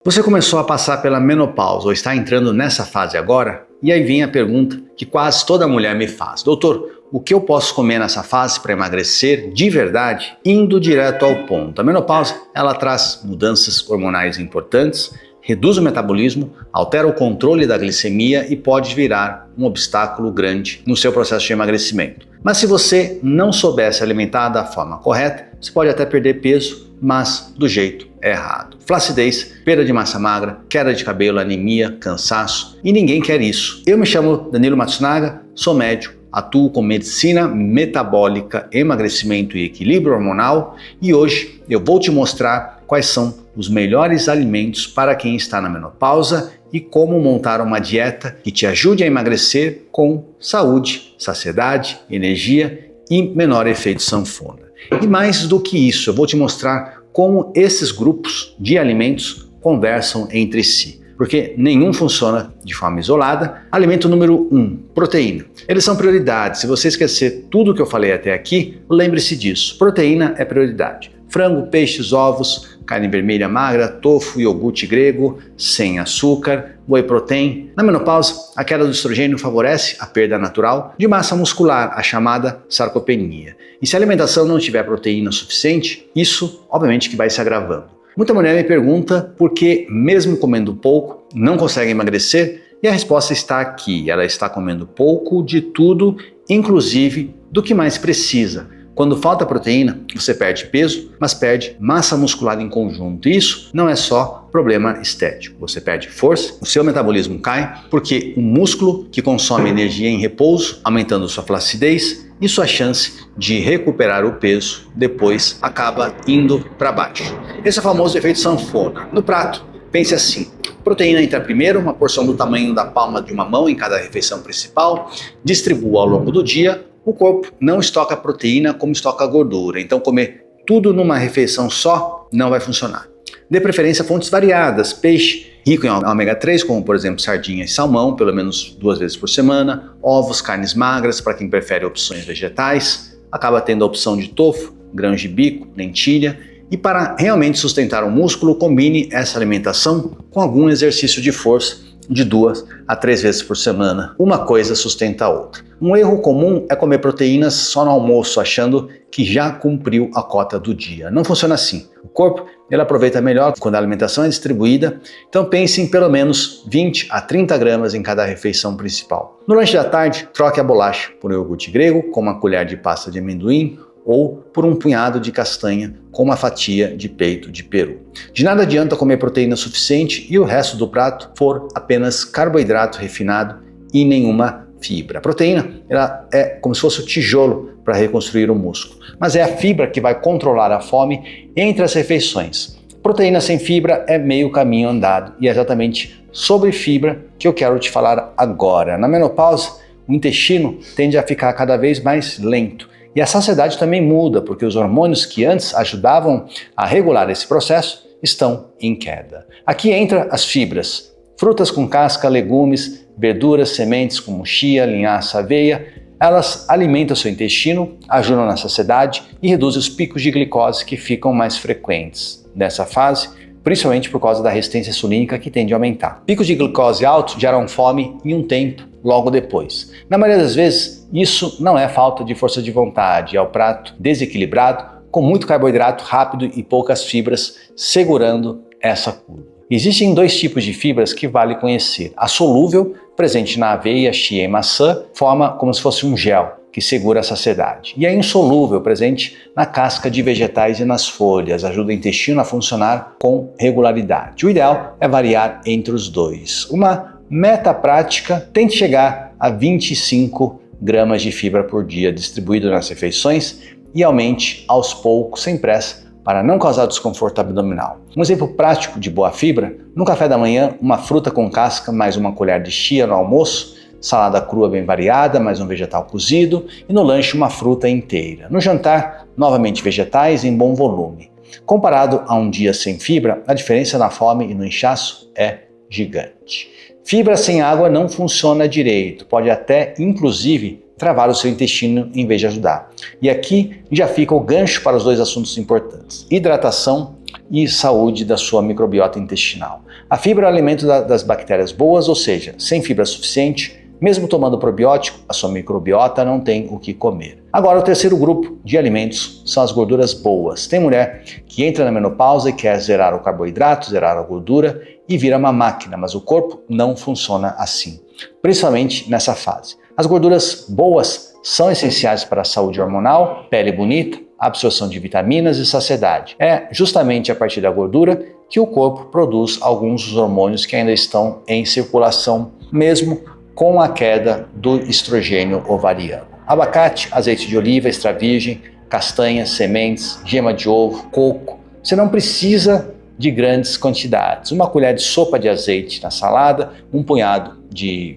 Você começou a passar pela menopausa ou está entrando nessa fase agora? E aí vem a pergunta que quase toda mulher me faz. Doutor, o que eu posso comer nessa fase para emagrecer de verdade? Indo direto ao ponto. A menopausa, ela traz mudanças hormonais importantes, reduz o metabolismo, altera o controle da glicemia e pode virar um obstáculo grande no seu processo de emagrecimento. Mas se você não souber se alimentar da forma correta, você pode até perder peso, mas do jeito errado. Flacidez, perda de massa magra, queda de cabelo, anemia, cansaço, e ninguém quer isso. Eu me chamo Danilo Matsunaga, sou médico, atuo com medicina metabólica, emagrecimento e equilíbrio hormonal, e hoje eu vou te mostrar quais são os melhores alimentos para quem está na menopausa e como montar uma dieta que te ajude a emagrecer com saúde, saciedade, energia e menor efeito sanfona. E mais do que isso, eu vou te mostrar como esses grupos de alimentos conversam entre si. Porque nenhum funciona de forma isolada. Alimento número 1, proteína. Eles são prioridades. Se você esquecer tudo que eu falei até aqui, lembre-se disso. Proteína é prioridade. Frango, peixes, ovos, carne vermelha magra, tofu, iogurte grego, sem açúcar, whey protein. Na menopausa, a queda do estrogênio favorece a perda natural de massa muscular, a chamada sarcopenia. E se a alimentação não tiver proteína suficiente, isso obviamente que vai se agravando. Muita mulher me pergunta por que, mesmo comendo pouco, não consegue emagrecer, e a resposta está aqui. Ela está comendo pouco de tudo, inclusive do que mais precisa. Quando falta proteína, você perde peso, mas perde massa muscular em conjunto. E isso não é só problema estético. Você perde força, o seu metabolismo cai, porque o músculo que consome energia em repouso, aumentando sua flacidez, e sua chance de recuperar o peso depois acaba indo para baixo. Esse é o famoso efeito sanfona. No prato, pense assim: proteína entra primeiro, uma porção do tamanho da palma de uma mão em cada refeição principal, distribua ao longo do dia. O corpo não estoca proteína como estoca gordura, então comer tudo numa refeição só não vai funcionar. Dê preferência a fontes variadas, peixe rico em ômega 3, como por exemplo sardinha e salmão, pelo menos 2 vezes por semana, ovos, carnes magras, para quem prefere opções vegetais, acaba tendo a opção de tofu, grãos de bico, lentilha, e para realmente sustentar o músculo, combine essa alimentação com algum exercício de força, de 2 a 3 vezes por semana. Uma coisa sustenta a outra. Um erro comum é comer proteínas só no almoço, achando que já cumpriu a cota do dia. Não funciona assim. O corpo ele aproveita melhor quando a alimentação é distribuída, então pense em pelo menos 20 a 30 gramas em cada refeição principal. No lanche da tarde, troque a bolacha por um iogurte grego com uma colher de pasta de amendoim, ou por um punhado de castanha com uma fatia de peito de peru. De nada adianta comer proteína suficiente e o resto do prato for apenas carboidrato refinado e nenhuma fibra. A proteína ela é como se fosse o tijolo para reconstruir o músculo, mas é a fibra que vai controlar a fome entre as refeições. Proteína sem fibra é meio caminho andado e é exatamente sobre fibra que eu quero te falar agora. Na menopausa, o intestino tende a ficar cada vez mais lento. E a saciedade também muda, porque os hormônios que antes ajudavam a regular esse processo estão em queda. Aqui entra as fibras, frutas com casca, legumes, verduras, sementes como chia, linhaça, aveia. Elas alimentam seu intestino, ajudam na saciedade e reduzem os picos de glicose que ficam mais frequentes nessa fase, principalmente por causa da resistência insulínica que tende a aumentar. Picos de glicose altos geram fome em um tempo logo depois. Na maioria das vezes, isso não é falta de força de vontade, é o prato desequilibrado, com muito carboidrato rápido e poucas fibras segurando essa curva. Existem 2 tipos de fibras que vale conhecer. A solúvel, presente na aveia, chia e maçã, forma como se fosse um gel que segura a saciedade. E a insolúvel, presente na casca de vegetais e nas folhas, ajuda o intestino a funcionar com regularidade. O ideal é variar entre os dois. Uma meta prática: tente chegar a 25 gramas de fibra por dia distribuído nas refeições e aumente aos poucos, sem pressa, para não causar desconforto abdominal. Um exemplo prático de boa fibra: no café da manhã, uma fruta com casca mais uma colher de chia no almoço, salada crua bem variada, mais um vegetal cozido, e no lanche uma fruta inteira. No jantar, novamente vegetais em bom volume. Comparado a um dia sem fibra, a diferença na fome e no inchaço é gigante. Fibra sem água não funciona direito, pode até, inclusive, travar o seu intestino em vez de ajudar. E aqui já fica o gancho para os 2 assuntos importantes: hidratação e saúde da sua microbiota intestinal. A fibra é o alimento das bactérias boas, ou seja, sem fibra suficiente, mesmo tomando probiótico, a sua microbiota não tem o que comer. Agora, o terceiro grupo de alimentos são as gorduras boas. Tem mulher que entra na menopausa e quer zerar o carboidrato, zerar a gordura e vira uma máquina, mas o corpo não funciona assim, principalmente nessa fase. As gorduras boas são essenciais para a saúde hormonal, pele bonita, absorção de vitaminas e saciedade. É justamente a partir da gordura que o corpo produz alguns dos hormônios que ainda estão em circulação, mesmo com a queda do estrogênio ovariano. Abacate, azeite de oliva, extra virgem, castanhas, sementes, gema de ovo, coco. Você não precisa de grandes quantidades. Uma colher de sopa de azeite na salada, um punhado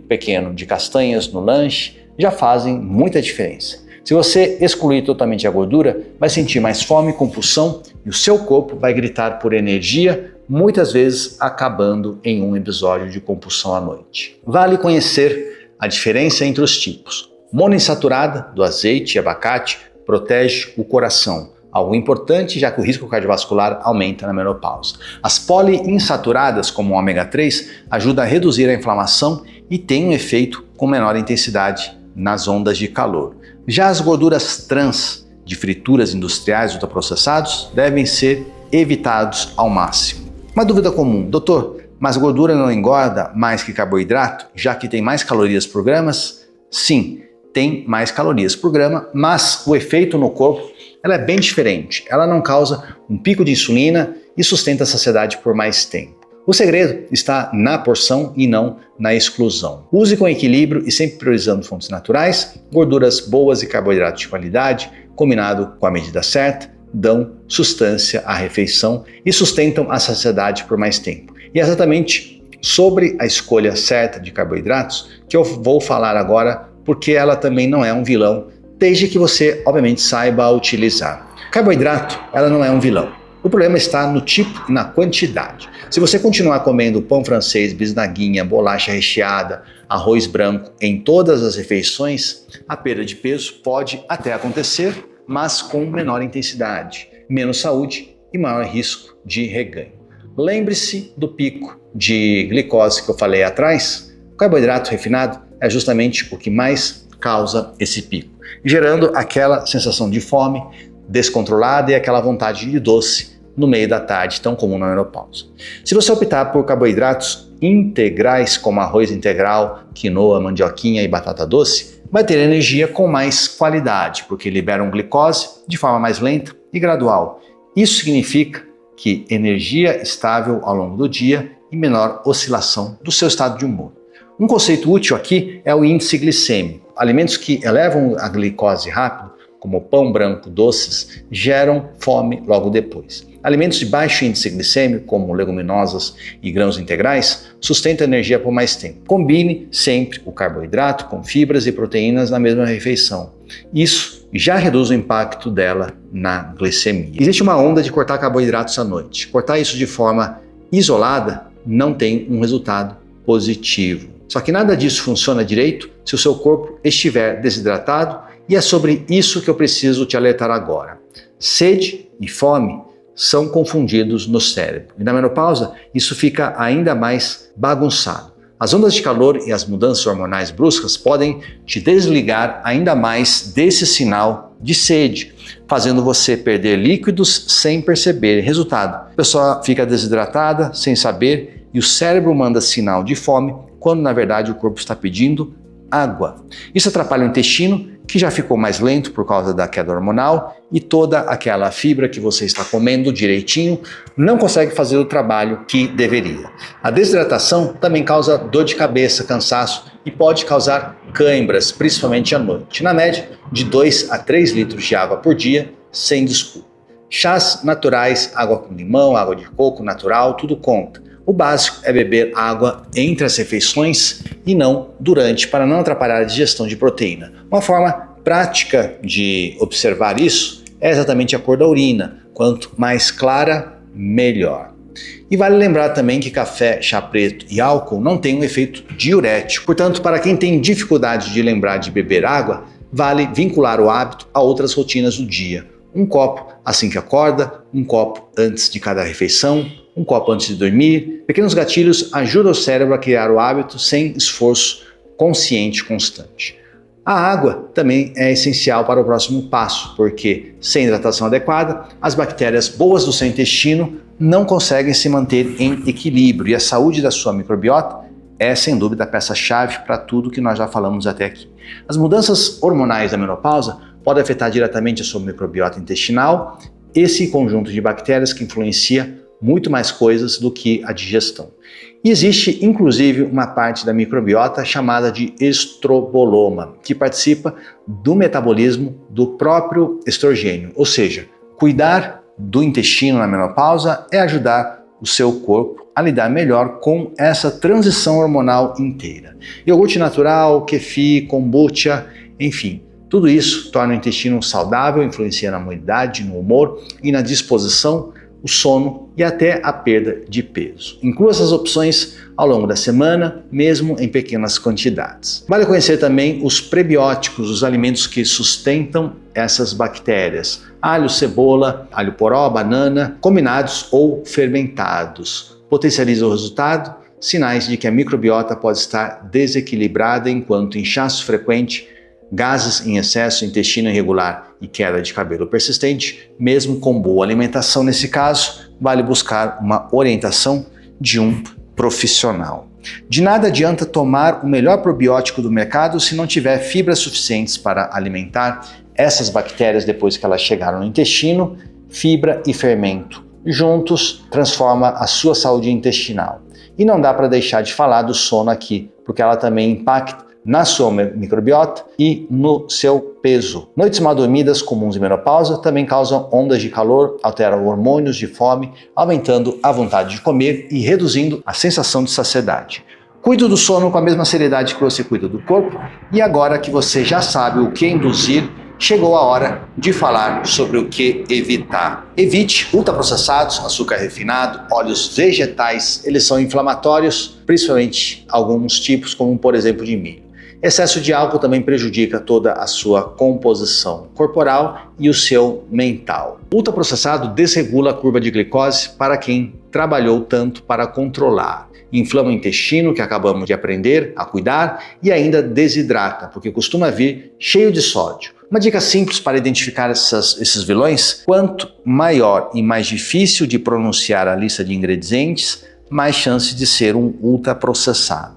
pequeno de castanhas no lanche, já fazem muita diferença. Se você excluir totalmente a gordura, vai sentir mais fome, compulsão e o seu corpo vai gritar por energia, muitas vezes acabando em um episódio de compulsão à noite. Vale conhecer a diferença entre os tipos. Monoinsaturada do azeite e abacate protege o coração, algo importante já que o risco cardiovascular aumenta na menopausa. As poliinsaturadas, como o ômega 3, ajudam a reduzir a inflamação e têm um efeito com menor intensidade nas ondas de calor. Já as gorduras trans de frituras industriais ultraprocessados devem ser evitados ao máximo. Uma dúvida comum: doutor, mas gordura não engorda mais que carboidrato, já que tem mais calorias por gramas? Sim, tem mais calorias por grama, mas o efeito no corpo ela é bem diferente. Ela não causa um pico de insulina e sustenta a saciedade por mais tempo. O segredo está na porção e não na exclusão. Use com equilíbrio e sempre priorizando fontes naturais, gorduras boas e carboidratos de qualidade, combinado com a medida certa, dão sustância à refeição e sustentam a saciedade por mais tempo. E é exatamente sobre a escolha certa de carboidratos que eu vou falar agora, porque ela também não é um vilão, desde que você, obviamente, saiba utilizar. Carboidrato, ela não é um vilão. O problema está no tipo e na quantidade. Se você continuar comendo pão francês, bisnaguinha, bolacha recheada, arroz branco em todas as refeições, a perda de peso pode até acontecer, mas com menor intensidade, menos saúde e maior risco de reganho. Lembre-se do pico de glicose que eu falei atrás. O carboidrato refinado é justamente o que mais causa esse pico, gerando aquela sensação de fome descontrolada e aquela vontade de doce no meio da tarde, tão comum na menopausa. Se você optar por carboidratos integrais, como arroz integral, quinoa, mandioquinha e batata doce, vai ter energia com mais qualidade, porque liberam glicose de forma mais lenta e gradual. Isso significa que energia estável ao longo do dia e menor oscilação do seu estado de humor. Um conceito útil aqui é o índice glicêmico. Alimentos que elevam a glicose rápido, como pão branco, doces, geram fome logo depois. Alimentos de baixo índice glicêmico, como leguminosas e grãos integrais, sustentam a energia por mais tempo. Combine sempre o carboidrato com fibras e proteínas na mesma refeição. Isso já reduz o impacto dela na glicemia. Existe uma onda de cortar carboidratos à noite. Cortar isso de forma isolada não tem um resultado positivo. Só que nada disso funciona direito se o seu corpo estiver desidratado, e é sobre isso que eu preciso te alertar agora. Sede e fome são confundidos no cérebro. E na menopausa, isso fica ainda mais bagunçado. As ondas de calor e as mudanças hormonais bruscas podem te desligar ainda mais desse sinal de sede, fazendo você perder líquidos sem perceber. Resultado, a pessoa fica desidratada, sem saber, e o cérebro manda sinal de fome, quando na verdade o corpo está pedindo água. Isso atrapalha o intestino, que já ficou mais lento por causa da queda hormonal, e toda aquela fibra que você está comendo direitinho não consegue fazer o trabalho que deveria. A desidratação também causa dor de cabeça, cansaço e pode causar cãibras, principalmente à noite. Na média, de 2 a 3 litros de água por dia, sem desculpa. Chás naturais, água com limão, água de coco natural, tudo conta. O básico é beber água entre as refeições e não durante, para não atrapalhar a digestão de proteína. Uma forma prática de observar isso é exatamente a cor da urina. Quanto mais clara, melhor. E vale lembrar também que café, chá preto e álcool não têm um efeito diurético. Portanto, para quem tem dificuldade de lembrar de beber água, vale vincular o hábito a outras rotinas do dia, Um copo assim que acorda, um copo antes de cada refeição, um copo antes de dormir. Pequenos gatilhos ajudam o cérebro a criar o hábito sem esforço consciente constante. A água também é essencial para o próximo passo, porque sem hidratação adequada, as bactérias boas do seu intestino não conseguem se manter em equilíbrio e a saúde da sua microbiota é, sem dúvida, a peça-chave para tudo que nós já falamos até aqui. As mudanças hormonais da menopausa podem afetar diretamente a sua microbiota intestinal, esse conjunto de bactérias que influencia muito mais coisas do que a digestão. E existe, inclusive, uma parte da microbiota chamada de estroboloma, que participa do metabolismo do próprio estrogênio. Ou seja, cuidar do intestino na menopausa é ajudar o seu corpo a lidar melhor com essa transição hormonal inteira. Iogurte natural, kefir, kombucha, enfim, tudo isso torna o intestino saudável, influencia na imunidade, no humor e na disposição, o sono e até a perda de peso. Inclua essas opções ao longo da semana, mesmo em pequenas quantidades. Vale conhecer também os prebióticos, os alimentos que sustentam essas bactérias. Alho, cebola, alho poró, banana, combinados ou fermentados. Potencializa o resultado, sinais de que a microbiota pode estar desequilibrada enquanto inchaço frequente, gases em excesso, intestino irregular e queda de cabelo persistente, mesmo com boa alimentação. Nesse caso, vale buscar uma orientação de um profissional. De nada adianta tomar o melhor probiótico do mercado se não tiver fibras suficientes para alimentar essas bactérias depois que elas chegaram no intestino. Fibra e fermento juntos transforma a sua saúde intestinal. E não dá para deixar de falar do sono aqui, porque ela também impacta na sua microbiota e no seu peso. Noites mal dormidas comuns em menopausa também causam ondas de calor, alteram hormônios de fome, aumentando a vontade de comer e reduzindo a sensação de saciedade. Cuide do sono com a mesma seriedade que você cuida do corpo e agora que você já sabe o que induzir, chegou a hora de falar sobre o que evitar. Evite ultraprocessados, açúcar refinado, óleos vegetais, eles são inflamatórios, principalmente alguns tipos, como por exemplo de milho. Excesso de álcool também prejudica toda a sua composição corporal e o seu mental. Ultraprocessado desregula a curva de glicose para quem trabalhou tanto para controlar. Inflama o intestino, que acabamos de aprender a cuidar, e ainda desidrata, porque costuma vir cheio de sódio. Uma dica simples para identificar esses vilões: quanto maior e mais difícil de pronunciar a lista de ingredientes, mais chance de ser um ultraprocessado.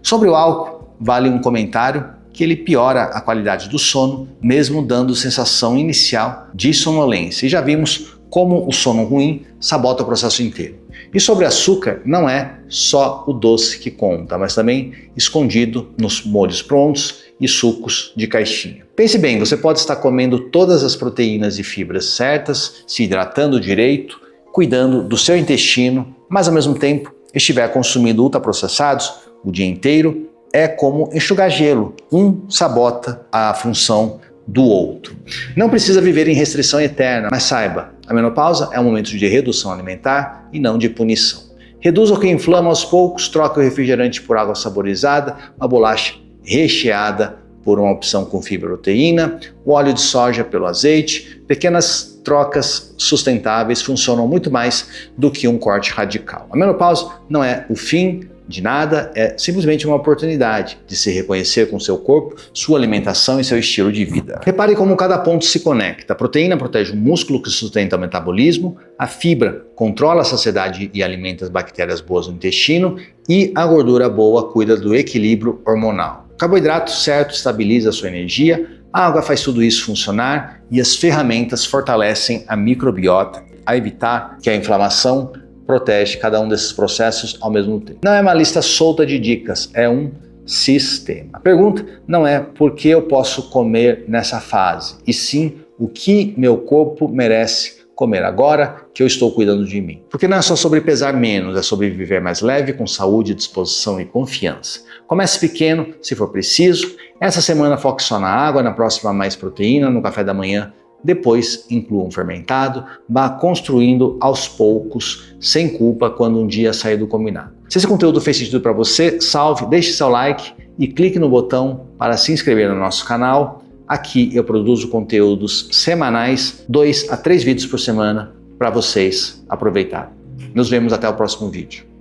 Sobre o álcool, vale um comentário que ele piora a qualidade do sono, mesmo dando sensação inicial de sonolência. E já vimos como o sono ruim sabota o processo inteiro. E sobre açúcar, não é só o doce que conta, mas também escondido nos molhos prontos e sucos de caixinha. Pense bem, você pode estar comendo todas as proteínas e fibras certas, se hidratando direito, cuidando do seu intestino, mas ao mesmo tempo estiver consumindo ultraprocessados o dia inteiro. É como enxugar gelo, um sabota a função do outro. Não precisa viver em restrição eterna, mas saiba, a menopausa é um momento de redução alimentar e não de punição. Reduza o que inflama aos poucos, troque o refrigerante por água saborizada, uma bolacha recheada por uma opção com fibra e proteína, o óleo de soja pelo azeite. Pequenas trocas sustentáveis funcionam muito mais do que um corte radical. A menopausa não é o fim de nada, é simplesmente uma oportunidade de se reconhecer com seu corpo, sua alimentação e seu estilo de vida. Repare como cada ponto se conecta. A proteína protege o músculo que sustenta o metabolismo, a fibra controla a saciedade e alimenta as bactérias boas no intestino e a gordura boa cuida do equilíbrio hormonal. O carboidrato certo estabiliza a sua energia, a água faz tudo isso funcionar e as ferramentas fortalecem a microbiota a evitar que a inflamação protege cada um desses processos ao mesmo tempo. Não é uma lista solta de dicas, é um sistema. A pergunta não é por que eu posso comer nessa fase, e sim o que meu corpo merece comer agora que eu estou cuidando de mim. Porque não é só sobre pesar menos, é sobre viver mais leve, com saúde, disposição e confiança. Comece pequeno, se for preciso. Essa semana foque só na água, na próxima mais proteína, no café da manhã. Depois, inclua um fermentado, vá construindo aos poucos, sem culpa, quando um dia sair do combinado. Se esse conteúdo fez sentido para você, salve, deixe seu like e clique no botão para se inscrever no nosso canal. Aqui eu produzo conteúdos semanais, 2 a 3 vídeos por semana para vocês aproveitarem. Nos vemos até o próximo vídeo.